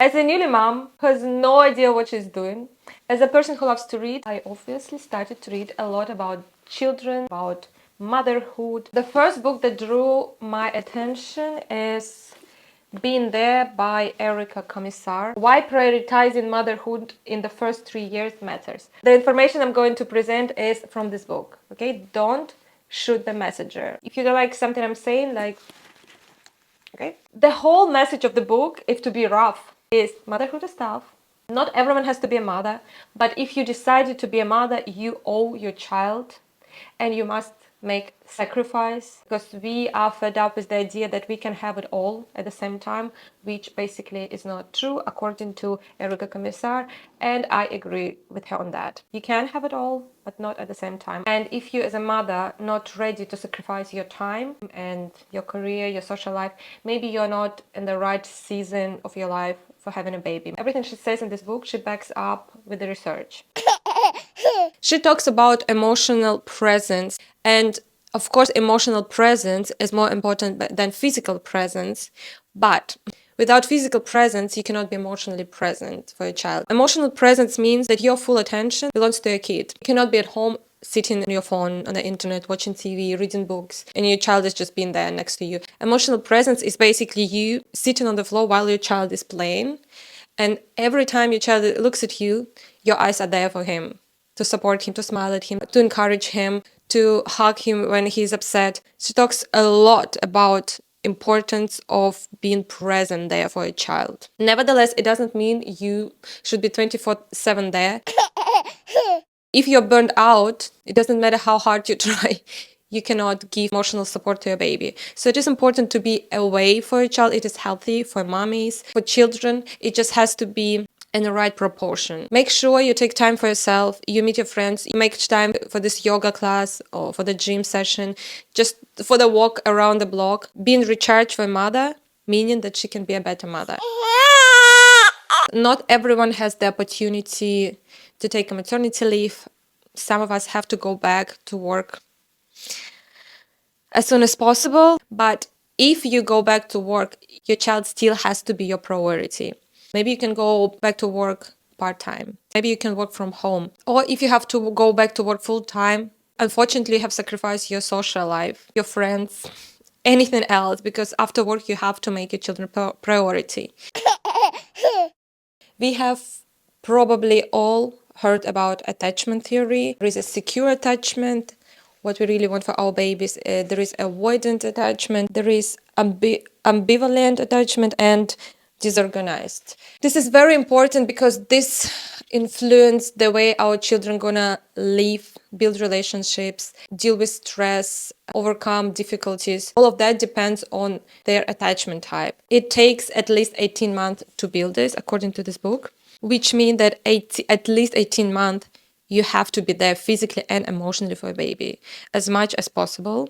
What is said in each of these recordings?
As a newly mom who has no idea what she's doing, as a person who loves to read, I obviously started to read a lot about children, about motherhood. The first book that drew my attention is Being There by Erica Commissar. Why prioritizing motherhood in the first 3 years matters. The information I'm going to present is from this book. Okay, don't shoot the messenger. If you don't like something I'm saying, okay. The whole message of the book, if to be rough, is motherhood is tough. Not everyone has to be a mother, but if you decided to be a mother, you owe your child and you must make sacrifice, because we are fed up with the idea that we can have it all at the same time, which basically is not true according to Erica Commissar, and I agree with her on that. You can have it all, but not at the same time. And if you as a mother not ready to sacrifice your time and your career, your social life, maybe you're not in the right season of your life for having a baby. Everything she says in this book, she backs up with the research. She talks about emotional presence, and of course, emotional presence is more important than physical presence. But without physical presence, you cannot be emotionally present for your child. Emotional presence means that your full attention belongs to your kid. You cannot be at home sitting on your phone, on the internet, watching TV, reading books, and your child is just being there next to you. Emotional presence is basically you sitting on the floor while your child is playing. And every time your child looks at you, your eyes are there for him, to support him, to smile at him, to encourage him, to hug him when he's upset. She talks a lot about importance of being present there for a child. Nevertheless, it doesn't mean you should be 24/7 there. If you're burned out, it doesn't matter how hard you try. You cannot give emotional support to your baby. So it is important to be away for a child. It is healthy for mommies, for children. It just has to be in the right proportion. Make sure you take time for yourself. You meet your friends. You make time for this yoga class or for the gym session, just for the walk around the block. Being recharged for a mother, meaning that she can be a better mother. Not everyone has the opportunity to take a maternity leave. Some of us have to go back to work as soon as possible. But if you go back to work, your child still has to be your priority. Maybe you can go back to work part-time. Maybe you can work from home. Or if you have to go back to work full-time, unfortunately, you have sacrificed your social life, your friends, anything else, because after work, you have to make your children priority. We have probably all heard about attachment theory. There is a secure attachment, what we really want for our babies. There is avoidant attachment, there is ambivalent attachment, and disorganized. This is very important because this influences the way our children gonna live, build relationships, deal with stress, overcome difficulties. All of that depends on their attachment type. It takes at least 18 months to build this, according to this book, which means that at least 18 months you have to be there physically and emotionally for a baby as much as possible.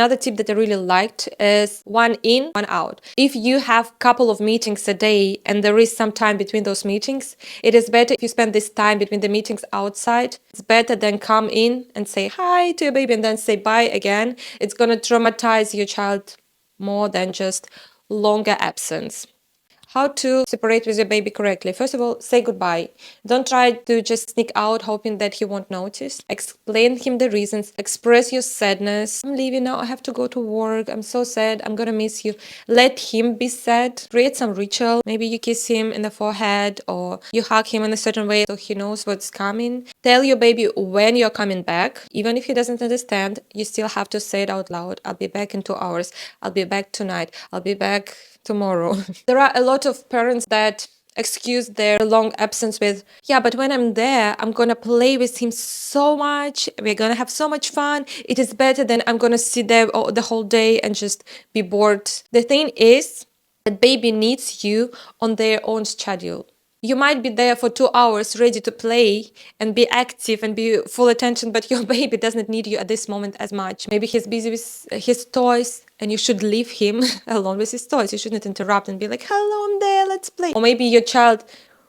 Another tip that I really liked is 1 in, 1 out. If you have a couple of meetings a day and there is some time between those meetings, it is better if you spend this time between the meetings outside. It's better than come in and say hi to your baby and then say bye again. It's going to traumatize your child more than just longer absence. How to separate with your baby correctly. First of all, say goodbye. Don't try to just sneak out hoping that he won't notice. Explain him the reasons. Express your sadness. I'm leaving now. I have to go to work. I'm so sad. I'm gonna miss you. Let him be sad. Create some ritual. Maybe you kiss him in the forehead or you hug him in a certain way so he knows what's coming. Tell your baby when you're coming back. Even if he doesn't understand, you still have to say it out loud. I'll be back in 2 hours. I'll be back tonight. I'll be back tomorrow. There are a lot of parents that excuse their long absence with, yeah, but when I'm there, I'm gonna play with him so much. We're gonna have so much fun. It is better than I'm gonna sit there the whole day and just be bored. The thing is that baby needs you on their own schedule. You might be there for 2 hours ready to play and be active and be full attention, but your baby doesn't need you at this moment as much. Maybe he's busy with his toys and you should leave him alone with his toys. You shouldn't interrupt and be like, hello, I'm there, let's play. Or maybe your child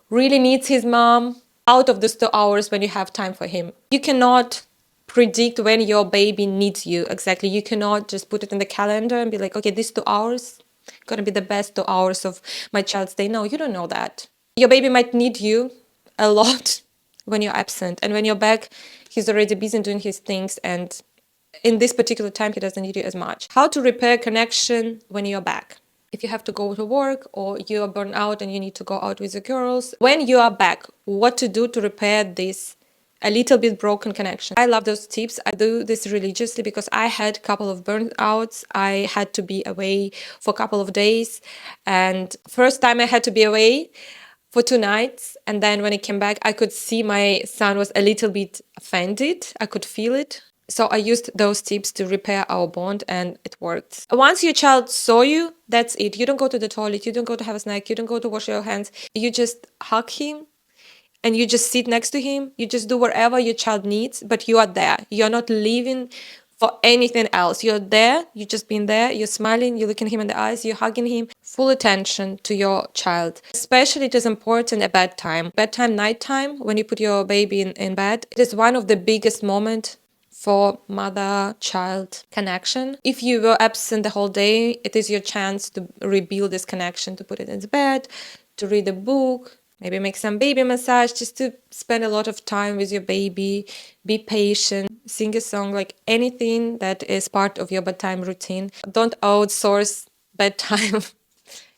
really needs his mom out of those 2 hours when you have time for him. You cannot predict when your baby needs you exactly. You cannot just put it in the calendar and be like, okay, these 2 hours, gonna be the best 2 hours of my child's day. No, you don't know that. Your baby might need you a lot when you're absent, and when you're back, he's already busy doing his things, and in this particular time, he doesn't need you as much. How to repair connection when you're back? If you have to go to work or you are burned out and you need to go out with the girls, when you are back, what to do to repair this a little bit broken connection? I love those tips. I do this religiously because I had a couple of burnouts. I had to be away for a couple of days, and first time I had to be away for 2 nights, and then when I came back, I could see my son was a little bit offended. I could feel it. So I used those tips to repair our bond, and it worked. Once your child saw you, that's it. You don't go to the toilet, you don't go to have a snack, you don't go to wash your hands. You just hug him and you just sit next to him. You just do whatever your child needs, but you are there. You're not leaving for anything else. You're there, you just been there, you're smiling, you're looking him in the eyes, you're hugging him. Full attention to your child. Especially it is important at bedtime. Bedtime, nighttime, when you put your baby in bed, it is one of the biggest moments for mother-child connection. If you were absent the whole day, it is your chance to rebuild this connection, to put it in the bed, to read a book, maybe make some baby massage, just to spend a lot of time with your baby, be patient, sing a song, like anything that is part of your bedtime routine. Don't outsource bedtime.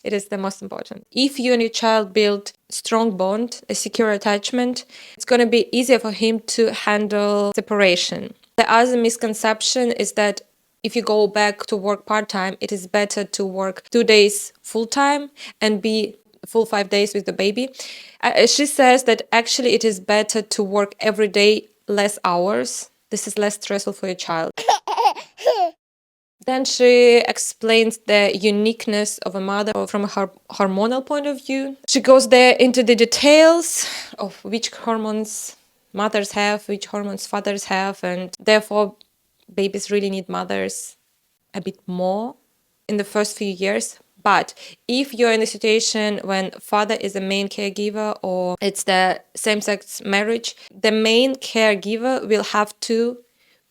It is the most important. If you and your child build strong bond, a secure attachment, it's going to be easier for him to handle separation. The other misconception is that if you go back to work part-time, it is better to work 2 days full-time and be full 5 days with the baby. She says that actually it is better to work every day less hours. This is less stressful for your child. Then she explains the uniqueness of a mother from a hormonal point of view. She goes there into the details of which hormones mothers have, which hormones fathers have, and therefore babies really need mothers a bit more in the first few years. But if you're in a situation when father is the main caregiver or it's the same-sex marriage, the main caregiver will have to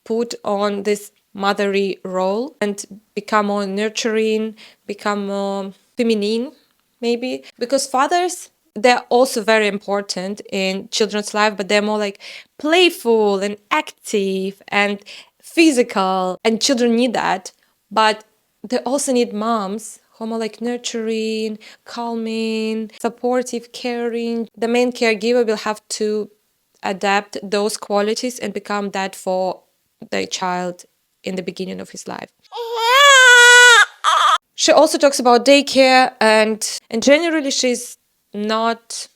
put on this motherly role and become more nurturing, become more feminine, maybe. Because fathers, they're also very important in children's life, but they're more like playful and active and physical, and children need that. But they also need moms who are more like nurturing, calming, supportive, caring. The main caregiver will have to adapt those qualities and become that for the child in the beginning of his life. She also talks about daycare, and generally she's not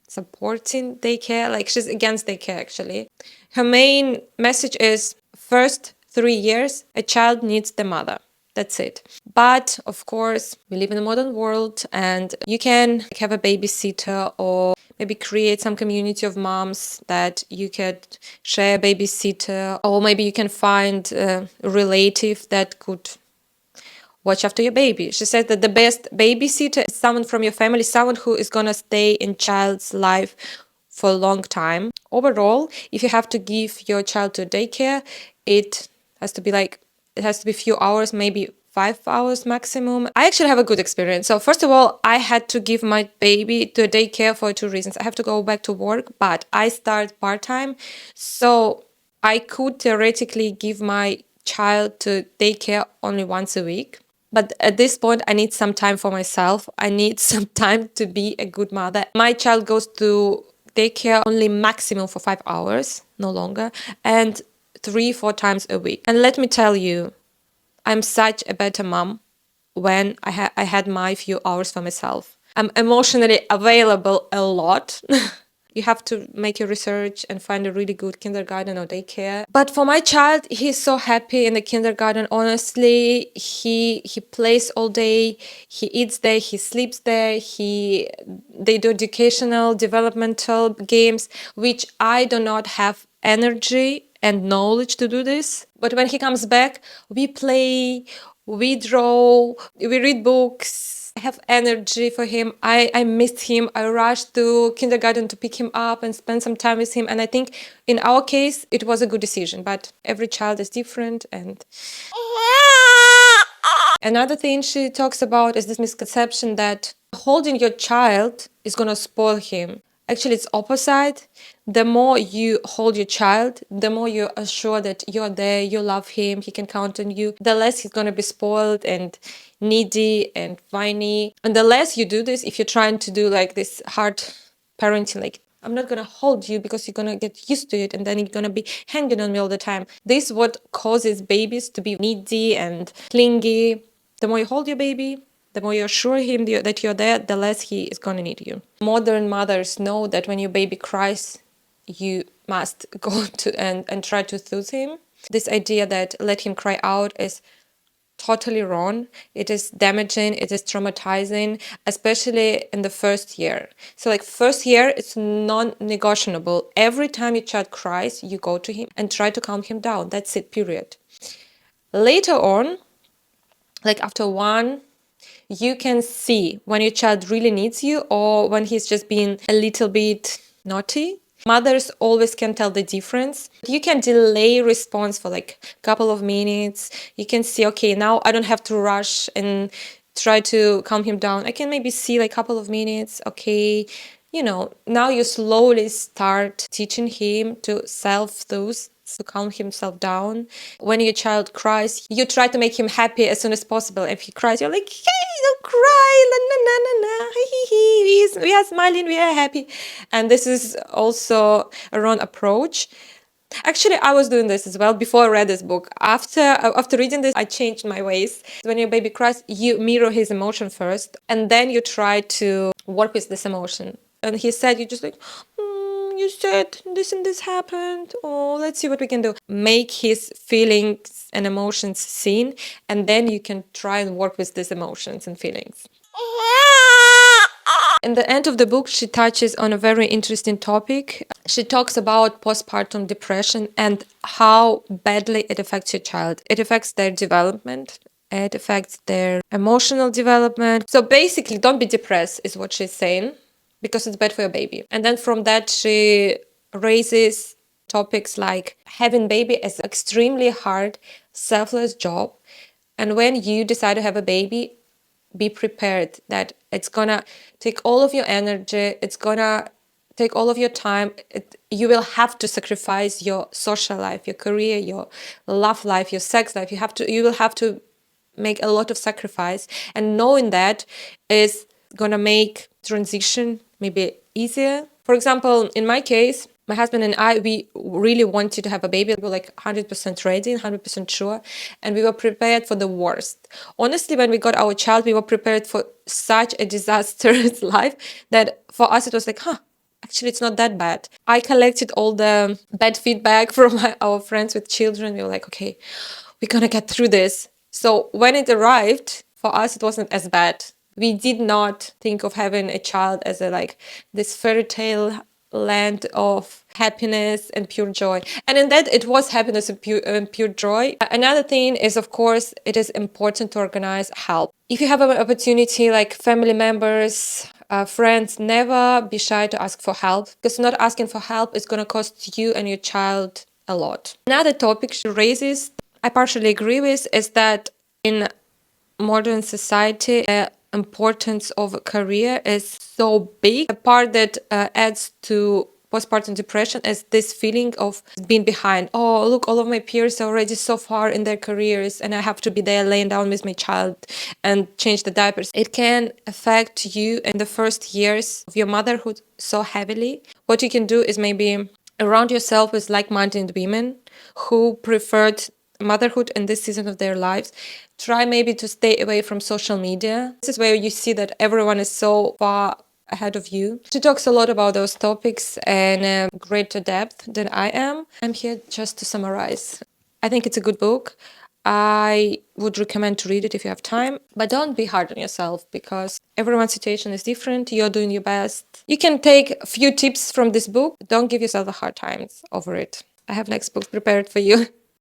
supporting daycare, like she's against daycare actually. Her main message is first 3 years a child needs the mother. That's it. But of course, we live in a modern world and you can have a babysitter or maybe create some community of moms that you could share a babysitter, or maybe you can find a relative that could watch after your baby. She said that the best babysitter is someone from your family, someone who is gonna stay in child's life for a long time. Overall, if you have to give your child to daycare, it has to be a few hours, maybe 5 hours maximum. I actually have a good experience. So first of all, I had to give my baby to daycare for 2 reasons. I have to go back to work, but I start part-time. So I could theoretically give my child to daycare only once a week. But at this point, I need some time for myself. I need some time to be a good mother. My child goes to daycare only maximum for 5 hours, no longer, and 3-4 times a week. And let me tell you, I'm such a better mom when I had my few hours for myself. I'm emotionally available a lot. You have to make your research and find a really good kindergarten or daycare. But for my child, he's so happy in the kindergarten. Honestly, he plays all day, he eats there, he sleeps there, they do educational, developmental games, which I do not have energy and knowledge to do this. But when he comes back, we play, we draw, we read books. I have energy for him. I missed him. I rushed to kindergarten to pick him up and spend some time with him. And I think in our case, it was a good decision. But every child is different and Another thing she talks about is this misconception that holding your child is going to spoil him. Actually, it's opposite. The more you hold your child, the more you're assured that you're there, you love him, he can count on you, the less he's going to be spoiled and needy and whiny. And the less you do this, if you're trying to do like this hard parenting, like, I'm not going to hold you because you're going to get used to it and then you're going to be hanging on me all the time. This is what causes babies to be needy and clingy. The more you hold your baby, the more you assure him that you're there, the less he is going to need you. Modern mothers know that when your baby cries, you must go to and try to soothe him. This idea that let him cry out is totally wrong. It is damaging, it is traumatizing, especially in the first year. So like first year, it's non-negotiable. Every time your child cries, you go to him and try to calm him down. That's it, period. Later on, like after one, you can see when your child really needs you or when he's just being a little bit naughty. Mothers always can tell the difference. You can delay response for like a couple of minutes. You can see, okay, now I don't have to rush and try to calm him down. I can maybe see like a couple of minutes. Okay, now you slowly start teaching him to self-soothe, to calm himself down. When your child cries, you try to make him happy as soon as possible. If he cries, you're like, hey, don't cry, la, na, na, na, na, we are smiling, we are happy. And this is also a wrong approach. Actually, I was doing this as well before I read this book. After reading this, I changed my ways. When your baby cries, you mirror his emotion first, and then you try to work with this emotion. And he said, you just like, you said this and this happened. Oh, let's see what we can do. Make his feelings and emotions seen, and then you can try and work with these emotions and feelings. In the end of the book, she touches on a very interesting topic. She talks about postpartum depression and how badly it affects your child. It affects their development. It affects their emotional development. So basically, don't be depressed, is what she's saying, because it's bad for your baby. And then from that, she raises topics like having baby is extremely hard, selfless job. And when you decide to have a baby, be prepared that it's gonna take all of your energy, it's gonna take all of your time. You will have to sacrifice your social life, your career, your love life, your sex life. You will have to make a lot of sacrifice, and knowing that is gonna make transition maybe easier. For example, in my case, my husband and I, we really wanted to have a baby. We were like 100% ready, 100% sure, and we were prepared for the worst. Honestly, when we got our child, we were prepared for such a disastrous life that for us it was like, actually, it's not that bad. I collected all the bad feedback from our friends with children. We were like, okay, we're gonna get through this. So when it arrived, for us, it wasn't as bad. We did not think of having a child as this fairy tale land of happiness and pure joy. And in that, it was happiness and pure joy. Another thing is, of course, it is important to organize help. If you have an opportunity, like family members, friends, never be shy to ask for help, because not asking for help is going to cost you and your child a lot. Another topic she raises, I partially agree with, is that in modern society, the importance of a career is so big. A part that adds to postpartum depression is this feeling of being behind. Oh, look, all of my peers are already so far in their careers and I have to be there laying down with my child and change the diapers. It can affect you in the first years of your motherhood so heavily. What you can do is maybe surround yourself with like-minded women who preferred motherhood in this season of their lives. Try maybe to stay away from social media. This is where you see that everyone is so far ahead of you. She talks a lot about those topics in greater depth than I am. I'm here just to summarize. I think it's a good book. I would recommend to read it if you have time, but don't be hard on yourself because everyone's situation is different. You're doing your best. You can take a few tips from this book. Don't give yourself a hard time over it. I have next book prepared for you.